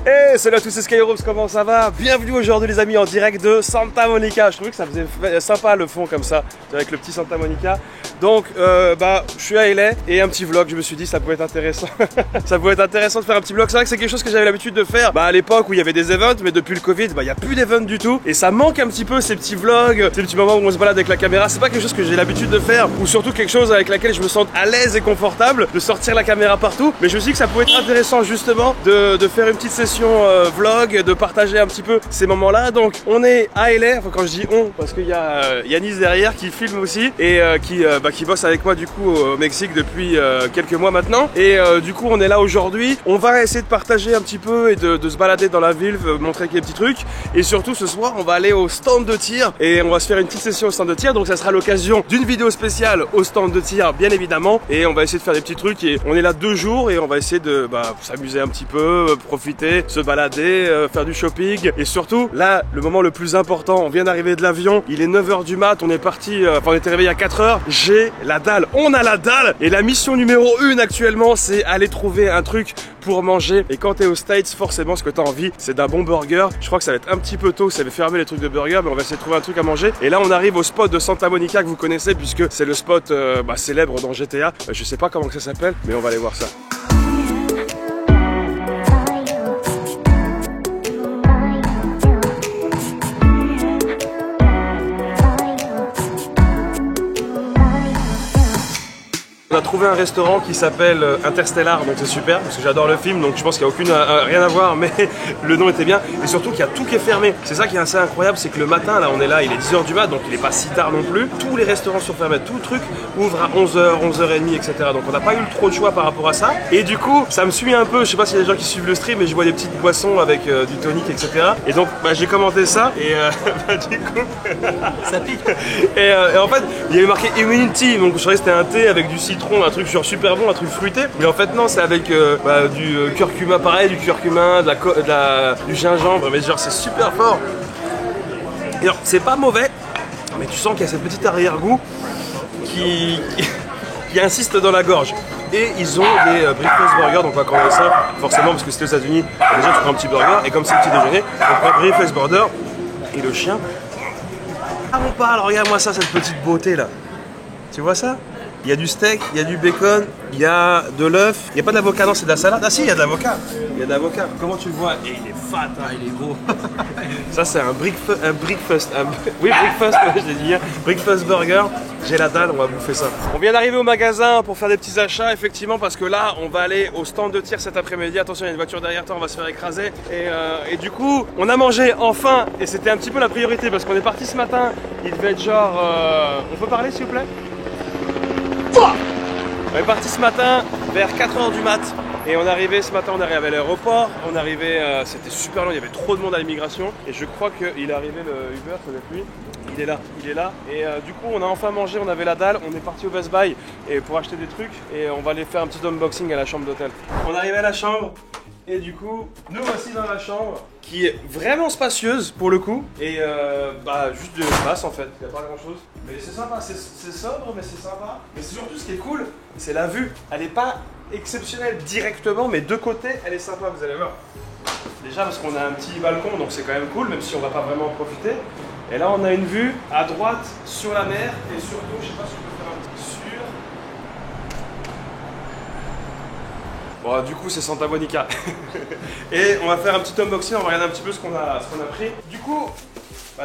Hey, salut à tous, c'est Skyrops, comment ça va? Bienvenue aujourd'hui les amis en direct de Santa Monica. Je trouvais que ça faisait sympa le fond comme ça, avec le petit Santa Monica. Donc je suis à LA et un petit vlog, je me suis dit ça pouvait être intéressant. Ça pouvait être intéressant de faire un petit vlog. C'est vrai que c'est quelque chose que j'avais l'habitude de faire à l'époque où il y avait des events, mais depuis le Covid, il n'y a plus d'events du tout. Et ça manque un petit peu ces petits vlogs, ces petits moments où on se balade avec la caméra. C'est pas quelque chose que j'ai l'habitude de faire, ou surtout quelque chose avec laquelle je me sens à l'aise et confortable, de sortir la caméra partout. Mais je me suis dit que ça pouvait être intéressant justement de faire une petite session vlog, de partager un petit peu ces moments-là. Donc on est à LA, enfin quand je dis on, parce qu'il y a Yanis derrière qui filme aussi et qui bosse avec moi du coup au Mexique depuis quelques mois maintenant. Et du coup on est là aujourd'hui. On va essayer de partager un petit peu et de se balader dans la ville, montrer quelques petits trucs. Et surtout ce soir on va aller au stand de tir et on va se faire une petite session au stand de tir. Donc ça sera l'occasion d'une vidéo spéciale au stand de tir bien évidemment. Et on va essayer de faire des petits trucs et on est là 2 jours et on va essayer de s'amuser un petit peu, profiter, se balader, faire du shopping. Et surtout là le moment le plus important, on vient d'arriver de l'avion, il est 9 h du mat, on est parti, on était réveillé à 4 h. J'ai la dalle, on a la dalle. Et la mission numéro 1 actuellement c'est aller trouver un truc pour manger. Et quand t'es aux States, forcément ce que t'as envie c'est d'un bon burger. Je crois que ça va être un petit peu tôt, ça va fermer les trucs de burger, mais on va essayer de trouver un truc à manger. Et là on arrive au spot de Santa Monica que vous connaissez puisque c'est le spot célèbre dans GTA. Je sais pas comment que ça s'appelle, mais on va aller voir ça. On a trouvé un restaurant qui s'appelle Interstellar, donc c'est super parce que j'adore le film, donc je pense qu'il n'y a aucune rien à voir, mais le nom était bien. Et surtout qu'il y a tout qui est fermé. C'est ça qui est assez incroyable, c'est que le matin là on est là, il est 10 h du mat, donc il n'est pas si tard non plus. Tous les restaurants sont fermés, tout le truc ouvre à 11 h, 11 h 30, etc. Donc on n'a pas eu trop de choix par rapport à ça. Et du coup ça me suit un peu, je sais pas s'il y a des gens qui suivent le stream, mais je vois des petites boissons avec du tonic, etc. Et donc j'ai commenté ça et du coup ça pique. Et en fait il y avait marqué Immunity, donc je croyais que c'était un thé avec du citron, un truc genre super bon, un truc fruité, mais en fait non, c'est avec du curcuma, pareil, du curcuma, du gingembre, mais genre c'est super fort. Et alors c'est pas mauvais, mais tu sens qu'il y a cette petite arrière-goût qui insiste dans la gorge. Et ils ont des breakfast burgers, donc on va commander ça forcément parce que c'était aux États-Unis. Déjà tu prends un petit burger et comme c'est le petit déjeuner, on prend un breakfast burger et le chien. Ah on parle, regarde-moi ça, cette petite beauté là. Tu vois ça? Il y a du steak, il y a du bacon, il y a de l'œuf, il n'y a pas d'avocat, non c'est de la salade. Ah si, il y a de l'avocat. Il y a de l'avocat. Comment tu le vois? Et il est fat, hein, il est gros. Ça c'est un breakfast, je l'ai dit hier. Breakfast burger. J'ai la dalle, on va bouffer ça. On vient d'arriver au magasin pour faire des petits achats, effectivement, parce que là, on va aller au stand de tir cet après-midi. Attention, il y a une voiture derrière toi, on va se faire écraser. Et du coup, on a mangé enfin, et c'était un petit peu la priorité, parce qu'on est parti ce matin. Il devait être genre... On peut parler, s'il vous plaît? On est parti ce matin vers 4 h du mat. Et on est arrivé ce matin, on est arrivé à l'aéroport, on est arrivé, c'était super long, il y avait trop de monde à l'immigration. Et je crois qu'il est arrivé le Uber, ça doit être lui. Il est là. Et du coup on a enfin mangé, on avait la dalle, on est parti au Best Buy et pour acheter des trucs. Et on va aller faire un petit unboxing à la chambre d'hôtel. On est arrivé à la chambre. Et du coup, nous voici dans la chambre qui est vraiment spacieuse pour le coup. Et juste de l'espace en fait, il n'y a pas grand chose. Mais c'est sympa, c'est sobre mais c'est sympa. Mais c'est surtout ce qui est cool, c'est la vue. Elle n'est pas exceptionnelle directement, mais de côté elle est sympa, vous allez voir. Déjà parce qu'on a un petit balcon, donc c'est quand même cool, même si on va pas vraiment en profiter. Et là on a une vue à droite sur la mer et surtout, je sais pas si je peux faire un petit sur... Bon, du coup c'est Santa Monica. Et on va faire un petit unboxing, on va regarder un petit peu ce qu'on a pris. Du coup,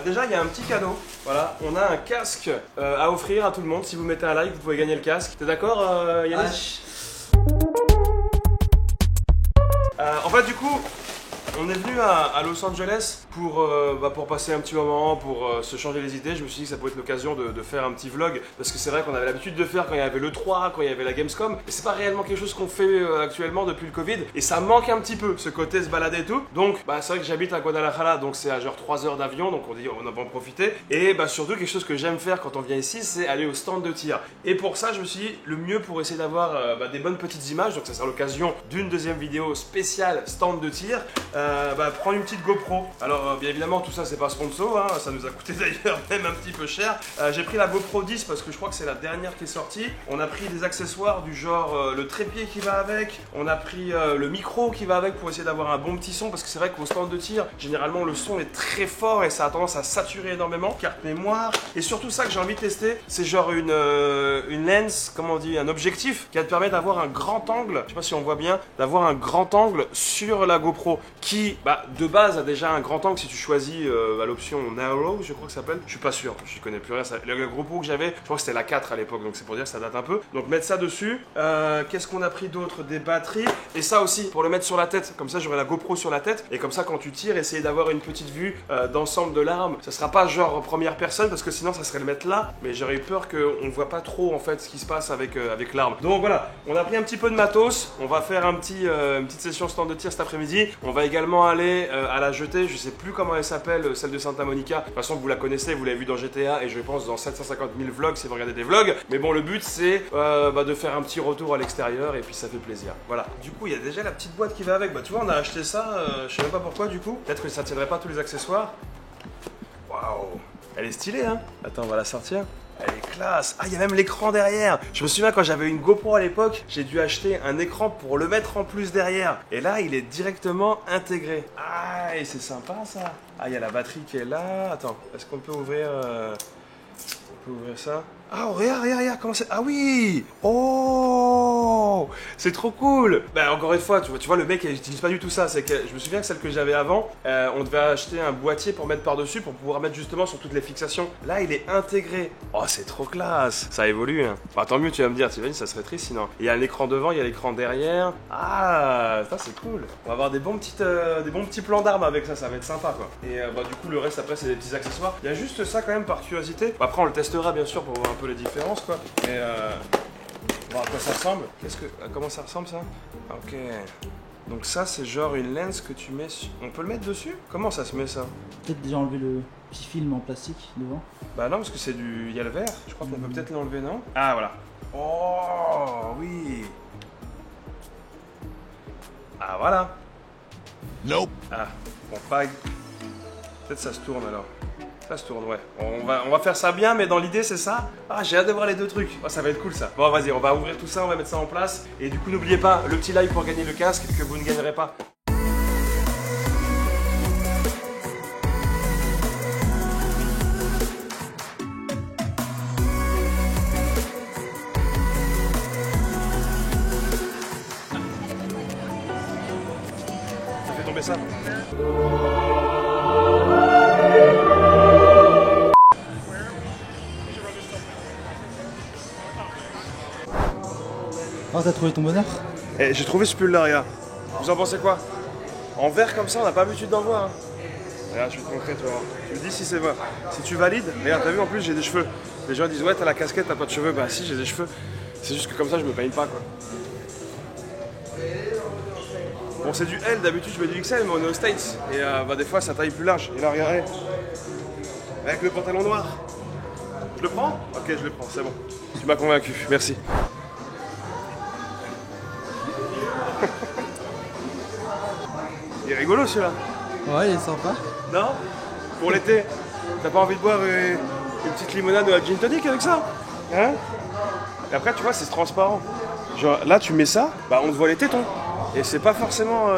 déjà il y a un petit cadeau. Voilà, on a un casque à offrir à tout le monde. Si vous mettez un like, vous pouvez gagner le casque. T'es d'accord Yannick? En fait du coup, on est venu à Los Angeles pour passer un petit moment, pour se changer les idées. Je me suis dit que ça pouvait être l'occasion de faire un petit vlog parce que c'est vrai qu'on avait l'habitude de faire quand il y avait le 3, quand il y avait la Gamescom, mais c'est pas réellement quelque chose qu'on fait actuellement depuis le Covid et ça manque un petit peu ce côté se balader et tout. Donc c'est vrai que j'habite à Guadalajara, donc c'est à genre 3 heures d'avion, donc on dit on va en profiter. Et surtout quelque chose que j'aime faire quand on vient ici, c'est aller au stand de tir. Et pour ça je me suis dit le mieux pour essayer d'avoir des bonnes petites images, donc ça sera l'occasion d'une deuxième vidéo spéciale stand de tir. prendre une petite GoPro. Alors bien évidemment tout ça c'est pas sponsor, hein, ça nous a coûté d'ailleurs même un petit peu cher. J'ai pris la GoPro 10 parce que je crois que c'est la dernière qui est sortie. On a pris des accessoires du genre le trépied qui va avec, on a pris le micro qui va avec pour essayer d'avoir un bon petit son parce que c'est vrai qu'au stand de tir, généralement le son est très fort et ça a tendance à saturer énormément. Carte mémoire et surtout ça que j'ai envie de tester, c'est genre une lens, comment on dit, un objectif qui va te permettre d'avoir un grand angle, je sais pas si on voit bien, d'avoir un grand angle sur la GoPro qui de base a déjà un grand angle si tu choisis l'option narrow, je crois que ça s'appelle, je suis pas sûr, je connais plus rien, le GoPro que j'avais, je crois que c'était la 4 à l'époque, donc c'est pour dire que ça date un peu. Donc mettre ça dessus, qu'est-ce qu'on a pris d'autre? Des batteries, et ça aussi pour le mettre sur la tête, comme ça j'aurai la GoPro sur la tête, et comme ça quand tu tires, essayer d'avoir une petite vue d'ensemble de l'arme, ça sera pas genre première personne, parce que sinon ça serait le mettre là, mais j'aurais eu peur qu'on ne voit pas trop en fait ce qui se passe avec l'arme. Donc voilà, on a pris un petit peu de matos, on va faire une petite session stand de tir cet après-midi, on va également aller à la jetée, je sais plus comment elle s'appelle, celle de Santa Monica, de toute façon vous la connaissez, vous l'avez vu dans GTA et je pense dans 750 000 vlogs si vous regardez des vlogs, mais bon le but c'est de faire un petit retour à l'extérieur et puis ça fait plaisir. Voilà, du coup il y a déjà la petite boîte qui va avec, tu vois on a acheté ça, je sais même pas pourquoi du coup, peut-être que ça tiendrait pas tous les accessoires. Waouh, elle est stylée hein. Attends, on va la sortir. Elle est classe. Ah, il y a même l'écran derrière. Je me souviens quand j'avais une GoPro à l'époque, j'ai dû acheter un écran pour le mettre en plus derrière. Et là, il est directement intégré. Ah, et c'est sympa ça. Ah, il y a la batterie qui est là. Attends, est-ce qu'on peut ouvrir ça? Ah, regarde, comment c'est... Ah oui! Oh! C'est trop cool! Encore une fois, tu vois le mec, il n'utilise pas du tout ça. C'est que je me souviens que celle que j'avais avant, on devait acheter un boîtier pour mettre par-dessus, pour pouvoir mettre justement sur toutes les fixations. Là, il est intégré. Oh, c'est trop classe! Ça évolue, hein. Tant mieux, tu vas me dire, t'imagines, ça serait triste sinon. Il y a l'écran devant, il y a l'écran derrière. Ah, ça c'est cool. On va avoir des bons petits plans d'armes avec ça, ça va être sympa quoi. Et du coup, le reste après, c'est des petits accessoires. Il y a juste ça quand même par curiosité. Après, on le testera bien sûr pour voir un peu les différences quoi. Mais voir à quoi ça ressemble. Comment ça ressemble ça? Ok. Donc ça c'est genre une lens que tu mets sur... On peut le mettre dessus? Comment ça se met ça? Peut-être déjà enlever le petit film en plastique devant. Bah non parce que c'est du... Il y a le verre. Je crois qu'on peut peut-être l'enlever, non? Ah voilà. Oh oui. Ah voilà. Nope. Ah bon pas... Peut-être ça se tourne alors. Ça se tourne, ouais. On va faire ça bien, mais dans l'idée, c'est ça. Ah, j'ai hâte de voir les deux trucs. Oh, ça va être cool, ça. Bon, vas-y, on va ouvrir tout ça, on va mettre ça en place. Et du coup, n'oubliez pas, le petit like pour gagner le casque que vous ne gagnerez pas. Ça fait tomber ça. Oh, t'as trouvé ton bonheur? J'ai trouvé ce pull là, regarde. Vous en pensez quoi? En vert comme ça, on n'a pas l'habitude d'en voir. Hein. Regarde, je vais te montrer, tu vas voir. Tu me dis si c'est vrai. Si tu valides, regarde, t'as vu en plus, j'ai des cheveux. Les gens disent, ouais, t'as la casquette, t'as pas de cheveux. Bah si, j'ai des cheveux. C'est juste que comme ça, je me peigne pas quoi. Bon, c'est du L, d'habitude je mets du XL, mais on est aux States. Et des fois, ça taille plus large. Et là, regardez. Avec le pantalon noir. Je le prends? Ok, je le prends, c'est bon. Tu m'as convaincu, merci. Il est rigolo celui-là. Ouais, il est sympa. Non? Pour l'été, t'as pas envie de boire une petite limonade ou un gin tonic avec ça? Hein? Et après, tu vois, c'est transparent. Genre, là, tu mets ça, bah on te voit les tétons. Et c'est pas forcément...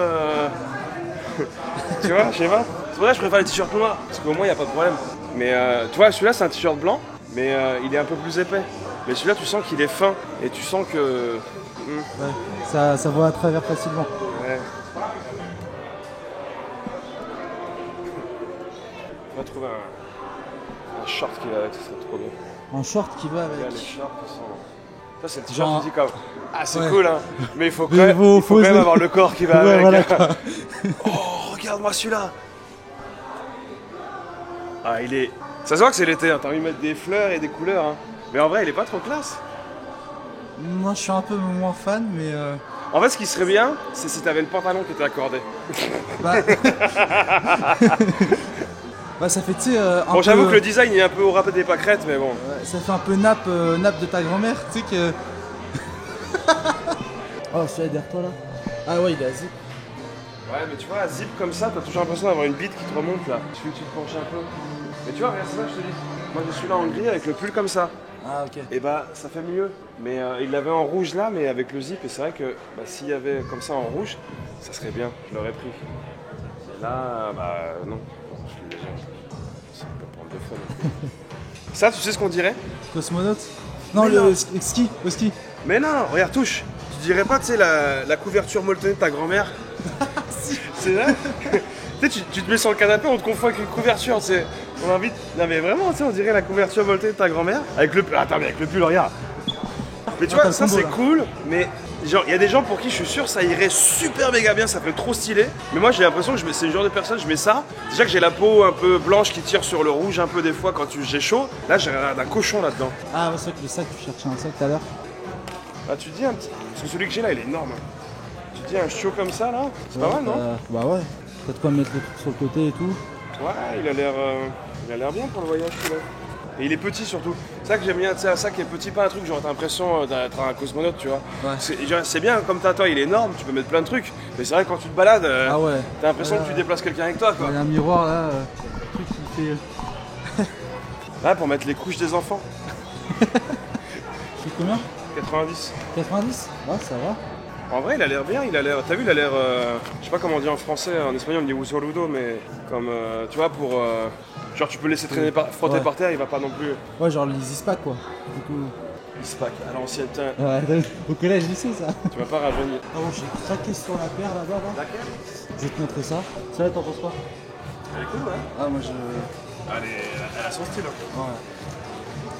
tu vois, je sais pas. C'est pour ça que je préfère les t-shirts noirs, parce qu'au moins, il n'y a pas de problème. Mais tu vois, celui-là, c'est un t-shirt blanc, mais il est un peu plus épais. Mais celui-là, tu sens qu'il est fin, et tu sens que... Ouais, ça voit à travers facilement. Ouais. On va trouver un short qui va avec, ça serait trop bien. Un short qui va avec. Les shorts qui sont... Ça c'est le t-shirt qui dit comme... Ah c'est ouais. Cool hein. Mais il faut quand même avoir le corps qui va ouais, avec. Voilà, oh regarde-moi celui-là. Ah il est... Ça se voit que c'est l'été, hein. T'as envie de mettre des fleurs et des couleurs hein. Mais en vrai il est pas trop classe. Moi je suis un peu moins fan mais... En fait ce qui serait bien, c'est si t'avais le pantalon qui était accordé. Bah... bah ça fait tu sais bon j'avoue que le design est un peu au râpé des pâquerettes mais bon. Ouais, ça fait un peu nappe de ta grand-mère, tu sais que... oh celui-là derrière toi là. Ah ouais il est assis. Ouais, mais tu vois, à zip comme ça, t'as toujours l'impression d'avoir une bite qui te remonte là. Il suffit que tu te penches un peu. Mais tu vois, regarde, c'est ça, je te dis. Moi, je suis là en gris avec le pull comme ça. Ah, ok. Et bah, ça fait mieux. Mais il l'avait en rouge là, mais avec le zip. Et c'est vrai que bah, s'il y avait comme ça en rouge, ça serait bien. Je l'aurais pris. Et là, bah non. Je suis déjà. Ça peut prendre 2 fois. Donc. Ça, tu sais ce qu'on dirait? Cosmonaute? Non, Mais le non. ski, au ski. Mais non, regarde, touche. Tu dirais pas, tu sais, la couverture molletonnée de ta grand-mère? C'est vrai. Tu sais, tu te mets sur le canapé, on te confond avec une couverture, tu sais. On invite. Non, mais vraiment, tu sais, on dirait la couverture molletonnée de ta grand-mère. Avec le pull. Attends, mais avec le pull, regarde. Mais tu Ah, vois, t'as ça le combo, c'est là. cool, mais genre, il y a des gens pour qui je suis sûr ça irait super méga bien, ça ferait trop stylé. Mais moi j'ai l'impression que c'est le genre de personne, je mets ça. Déjà que j'ai la peau un peu blanche qui tire sur le rouge un peu des fois quand j'ai chaud. Là j'ai l'air d'un cochon là-dedans. Ah, ouais, c'est vrai que le sac, tu cherchais un sac tout à l'heure. Ah, tu te dis un petit. Parce que celui que j'ai là il est énorme. Tu te dis un chiot comme ça là, c'est pas mal non? Bah ouais. T'as de quoi mettre le truc sur le côté et tout. Ouais, il a l'air bien pour le voyage celui-là. Et il est petit surtout. C'est ça que j'aime bien, tu sais, un sac qui est petit, pas un truc genre t'as l'impression d'être un cosmonaute, tu vois. Ouais. C'est bien comme t'as toi, il est énorme, tu peux mettre plein de trucs. Mais c'est vrai que quand tu te balades, Ah ouais. t'as l'impression que tu déplaces quelqu'un avec toi quoi. Il y a un miroir là, truc qui fait. Là pour mettre les couches des enfants. C'est combien? 90. 90? Ouais, ça va. En vrai il a l'air bien, t'as vu il a l'air, je sais pas comment on dit en français, en espagnol on dit usoludo, mais comme, tu vois pour, genre tu peux laisser traîner, frotter Ouais. par terre, il va pas non plus. Ouais, genre les ispac quoi. Du coup. Il se pack à l'ancienne, tiens, Ouais, au collège, lycée ça. tu vas pas rajeunir. Ah bon, j'ai craqué sur la paire là-bas. Là. Laquelle? Je vais te montrer ça. Ça là, t'en penses quoi? Elle est cool, ouais. Ah, moi je. Elle a son style. Hein. Ouais.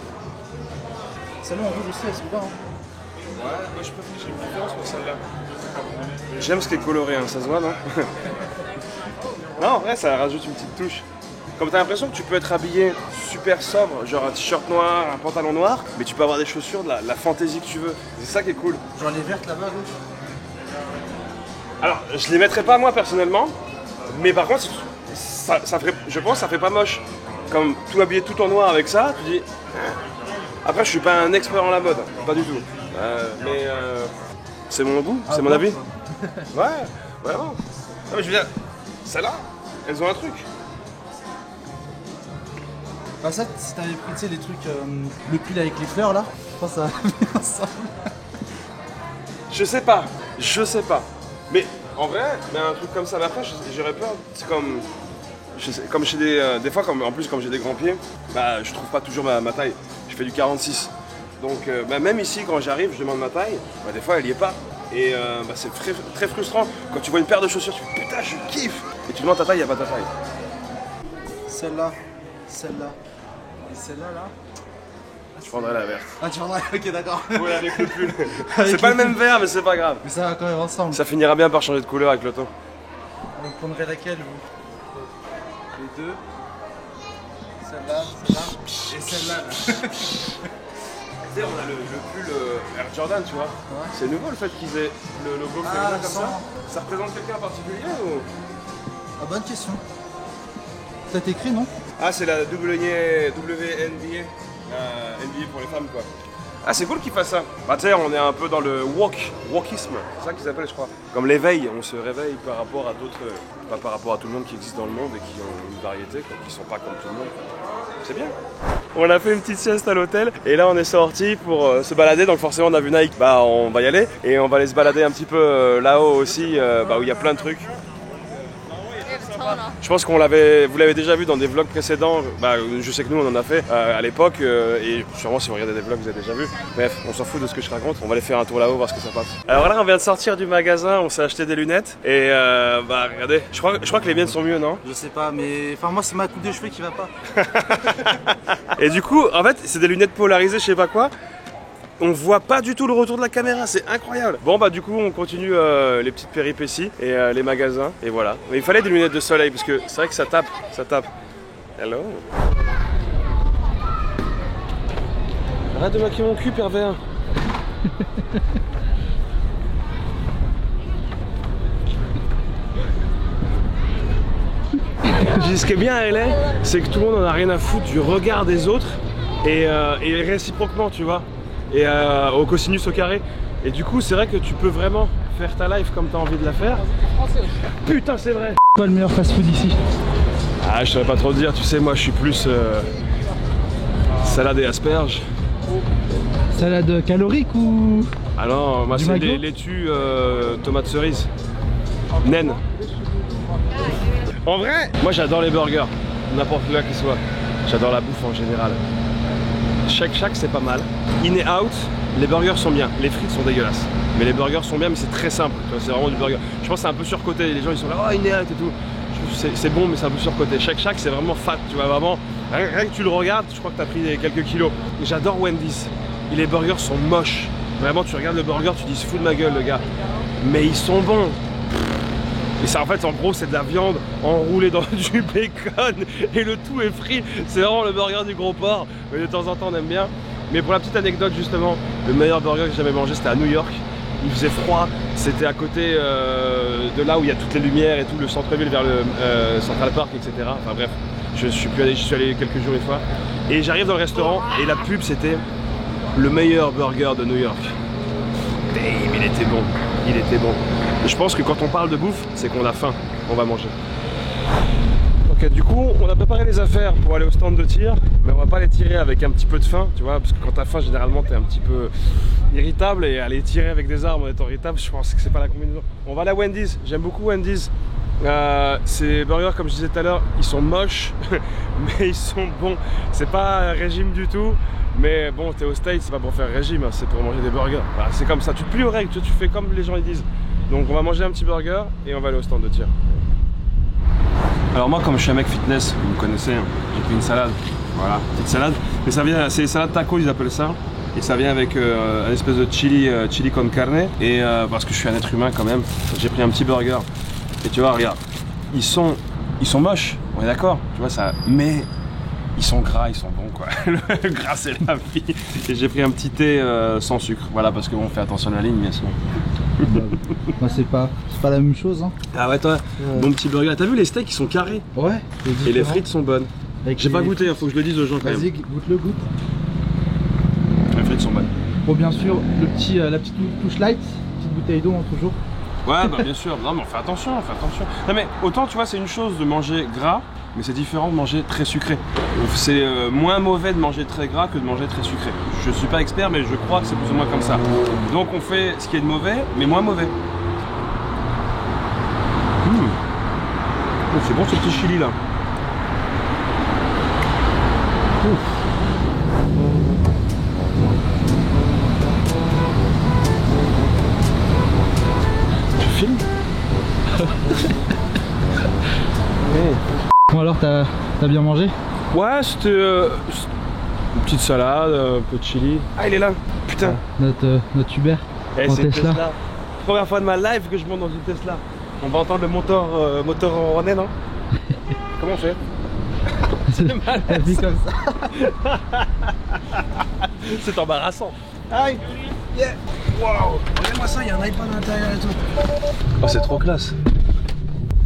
Celle-là en rouge aussi, elle se voit. Hein. Ouais, moi j'ai une préférence pour celle-là. J'aime ce qui est coloré, hein, ça se voit, non? Non, en vrai, ça rajoute une petite touche. Comme t'as l'impression que tu peux être habillé super sobre, genre un t-shirt noir, un pantalon noir, mais tu peux avoir des chaussures de la fantaisie que tu veux. C'est ça qui est cool. Genre les vertes là-bas à gauche. Alors, je les mettrais pas moi personnellement, mais par contre, ça ferait, je pense que ça fait pas moche. Comme tout habillé tout en noir avec ça, tu dis. Après, je suis pas un expert en la mode, pas du tout. Mais c'est mon goût, c'est mon avis. Ouais, vraiment. Non, mais je veux dire, celles-là, elles ont un truc. Bah, ça, si t'avais pris, tu sais, les trucs. Le pull avec les fleurs là, je pense que ça va bien ensemble. Je sais pas. Mais en vrai, mais un truc comme ça, mais après, j'aurais peur. C'est comme. Comme chez des fois, en plus, comme j'ai des grands pieds, bah, je trouve pas toujours ma taille. Je fais du 46. Donc, bah, même ici, quand j'arrive, je demande ma taille, bah, des fois, elle y est pas. Et bah, c'est très, très frustrant. Quand tu vois une paire de chaussures, tu fais putain, je kiffe. Et tu demandes ta taille, il n'y a pas ta taille. Celle-là, celle-là. Et celle-là là. Je prendrais la verte. Ah, tu prendras, ok, d'accord. Ouais, avec le pull. Avec C'est pas le le même vert, mais c'est pas grave. Mais ça va quand même ensemble. Ça finira bien par changer de couleur avec le temps. Vous prendrez laquelle vous? Les deux. Celle-là, celle-là. Et celle-là là. Tu sais, on a le pull Air Jordan, tu vois. Ouais. C'est nouveau le fait qu'ils aient le logo féminin comme ça. sans- Ça représente quelqu'un en particulier ou... Ah, bonne question. T'as écrit non? Ah, c'est la WNBA. NBA pour les femmes, quoi. Ah, c'est cool qu'ils fassent ça. Bah, tu sais, on est un peu dans le wokisme. C'est ça qu'ils appellent, je crois. Comme l'éveil, on se réveille par rapport à d'autres. Pas par rapport à tout le monde qui existe dans le monde et qui ont une variété, quoi, qui sont pas comme tout le monde. C'est bien. On a fait une petite sieste à l'hôtel et là on est sorti pour se balader, donc forcément on a vu Nike, bah on va y aller et on va aller se balader un petit peu là-haut aussi, bah, où il y a plein de trucs. Je pense vous l'avez déjà vu dans des vlogs précédents, bah, je sais que nous on en a fait à l'époque et sûrement si vous regardez des vlogs vous avez déjà vu. Bref, on s'en fout de ce que je raconte, on va aller faire un tour là-haut voir ce que ça passe. Alors là on vient de sortir du magasin, on s'est acheté des lunettes et bah regardez, je crois que les miennes sont mieux, non? Je sais pas, mais. Enfin, moi, c'est ma coupe de cheveux qui va pas. Et du coup, en fait, c'est des lunettes polarisées, je sais pas quoi. On voit pas du tout le retour de la caméra, c'est incroyable. Bon bah du coup on continue les petites péripéties et les magasins et voilà. Mais il fallait des lunettes de soleil parce que c'est vrai que ça tape. Hello. Arrête de maquiller mon cul, pervers. Ce qui est bien à LA, c'est que tout le monde en a rien à foutre du regard des autres et réciproquement, tu vois. Et au cosinus au carré. Et du coup, c'est vrai que tu peux vraiment faire ta life comme tu as envie de la faire. Putain, c'est vrai. Quoi le meilleur fast-food ici? Ah, je saurais pas trop te dire, tu sais, moi je suis plus salade et asperges. Salade calorique ou... Ah non, moi c'est des laitues tomates cerises. Naine. En vrai, moi j'adore les burgers, n'importe lequel qu'il soit. J'adore la bouffe en général. Shake Shack c'est pas mal. In et Out, les burgers sont bien. Les frites sont dégueulasses. Mais les burgers sont bien, mais c'est très simple. C'est vraiment du burger. Je pense que c'est un peu surcoté. Les gens ils sont là, oh In et Out et tout. C'est bon, mais c'est un peu surcoté. Shake Shack c'est vraiment fat. Tu vois, vraiment, rien que tu le regardes, je crois que tu as pris quelques kilos. J'adore Wendy's. Et les burgers sont moches. Vraiment, tu regardes le burger, tu dis, se fout de ma gueule le gars. Mais ils sont bons. Et ça, en fait, en gros, c'est de la viande enroulée dans du bacon et le tout est frit. C'est vraiment le burger du gros porc. Mais de temps en temps, on aime bien. Mais pour la petite anecdote, justement, le meilleur burger que j'ai jamais mangé, c'était à New York. Il faisait froid. C'était à côté de là où il y a toutes les lumières et tout, le centre-ville vers le Central Park, etc. Enfin bref, je suis allé quelques jours une fois. Et j'arrive dans le restaurant et la pub, c'était le meilleur burger de New York. Damn, il était bon. Il était bon. Et je pense que quand on parle de bouffe, c'est qu'on a faim, on va manger. Ok, du coup, on a préparé les affaires pour aller au stand de tir, mais on va pas les tirer avec un petit peu de faim, tu vois, parce que quand t'as faim, généralement, t'es un petit peu irritable, et aller tirer avec des armes en étant irritable, je pense que c'est pas la combinaison. On va à la Wendy's, j'aime beaucoup Wendy's. Ces burgers, comme je disais tout à l'heure, ils sont moches, mais ils sont bons. C'est pas un régime du tout. Mais bon, t'es au States, c'est pas pour faire régime, c'est pour manger des burgers. Voilà, c'est comme ça, tu te plies aux règles, tu fais comme les gens ils disent. Donc on va manger un petit burger et on va aller au stand de tir. Alors moi, comme je suis un mec fitness, vous me connaissez, hein, j'ai pris une salade. Voilà, petite salade. Mais ça vient, c'est salade taco, ils appellent ça. Et ça vient avec un espèce de chili con carne. Et parce que je suis un être humain quand même, j'ai pris un petit burger. Et tu vois, regarde, ils sont moches, on est d'accord, tu vois ça, mais ils sont gras, ils sont bons quoi. Le gras c'est la vie. Et j'ai pris un petit thé sans sucre, voilà, parce qu'on fait attention à la ligne bien sûr. Moi c'est pas la même chose hein. Ah ouais toi, bon petit burger. T'as vu les steaks ils sont carrés? Ouais. Et les frites sont bonnes. J'ai pas goûté, il faut que je le dise aux gens quand même. Vas-y, goûte-le, goûte. Les frites sont bonnes. Bon bien sûr, la petite touche light, petite bouteille d'eau hein, toujours. Ouais bah bien sûr, non mais on fait attention, Non mais autant tu vois c'est une chose de manger gras, mais c'est différent de manger très sucré. C'est moins mauvais de manger très gras que de manger très sucré. Je suis pas expert mais je crois que c'est plus ou moins comme ça. Donc on fait ce qui est de mauvais, mais moins mauvais. Oh, c'est bon ce petit chili là. Ouf. Film. Bon alors t'as bien mangé? Ouais c'était une petite salade, un peu de chili. Ah il est là, putain. Notre Uber en Tesla. Première fois de ma life que je monte dans une Tesla. On va entendre le moteur en René non? Comment on fait? C'est mal. La vie comme ça. C'est embarrassant. Aïe. Yeah. Wow. Regarde-moi ça, il y a un iPad à l'intérieur et tout. Oh c'est trop classe.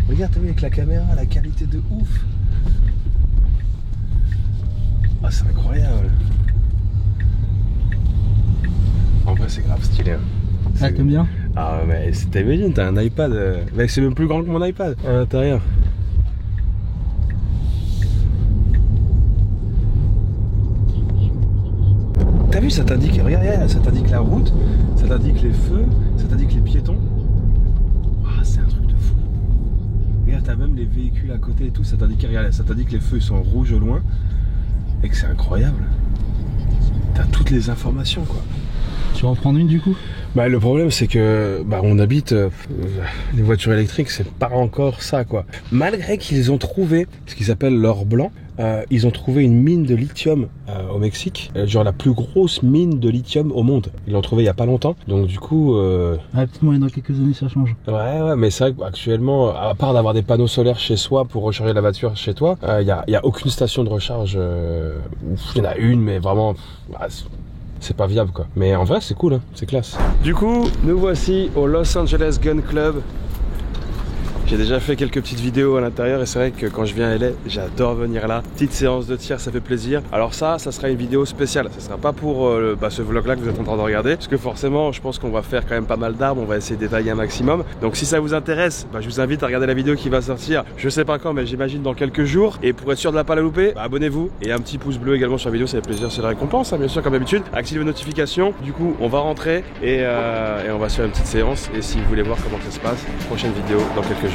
Regarde, t'as vu avec la caméra, la qualité de ouf. Ah c'est incroyable. En vrai c'est grave stylé. Hein. Ah t'aimes bien? Ah mais t'imagines, t'as un iPad, mais c'est même plus grand que mon iPad à l'intérieur. T'as vu, ça t'indique, regarde, ça t'indique la route, ça t'indique les feux, ça t'indique les piétons. Ah, c'est un truc de fou. Regarde, t'as même les véhicules à côté et tout, ça t'indique, regarde, ça t'indique que les feux ils sont rouges au loin et que c'est incroyable. T'as toutes les informations quoi. Tu vas en prendre une du coup? Bah le problème c'est que on habite les voitures électriques, c'est pas encore ça quoi. Malgré qu'ils ont trouvé ce qu'ils appellent l'or blanc, ils ont trouvé une mine de lithium au Mexique, genre la plus grosse mine de lithium au monde. Ils l'ont trouvé il y a pas longtemps, donc du coup. Peut-être moyen dans quelques années ça change. Ouais, mais c'est vrai qu'actuellement, à part d'avoir des panneaux solaires chez soi pour recharger la voiture chez toi, il y a aucune station de recharge. Il y en a une, mais vraiment. C'est pas viable quoi. Mais en vrai c'est cool hein, c'est classe. Du coup nous voici au Los Angeles Gun Club. J'ai déjà fait quelques petites vidéos à l'intérieur et c'est vrai que quand je viens à LA, j'adore venir là. Petite séance de tir, ça fait plaisir. Alors ça sera une vidéo spéciale. Ça sera pas pour ce vlog là que vous êtes en train de regarder, parce que forcément, je pense qu'on va faire quand même pas mal d'arbres. On va essayer de détailler un maximum. Donc si ça vous intéresse, je vous invite à regarder la vidéo qui va sortir. Je sais pas quand, mais j'imagine dans quelques jours. Et pour être sûr de ne pas la louper, abonnez-vous et un petit pouce bleu également sur la vidéo. Ça fait plaisir, c'est la récompense, hein, bien sûr, comme d'habitude. Activez les notifications. Du coup, on va rentrer et on va se faire une petite séance. Et si vous voulez voir comment ça se passe, prochaine vidéo dans quelques jours.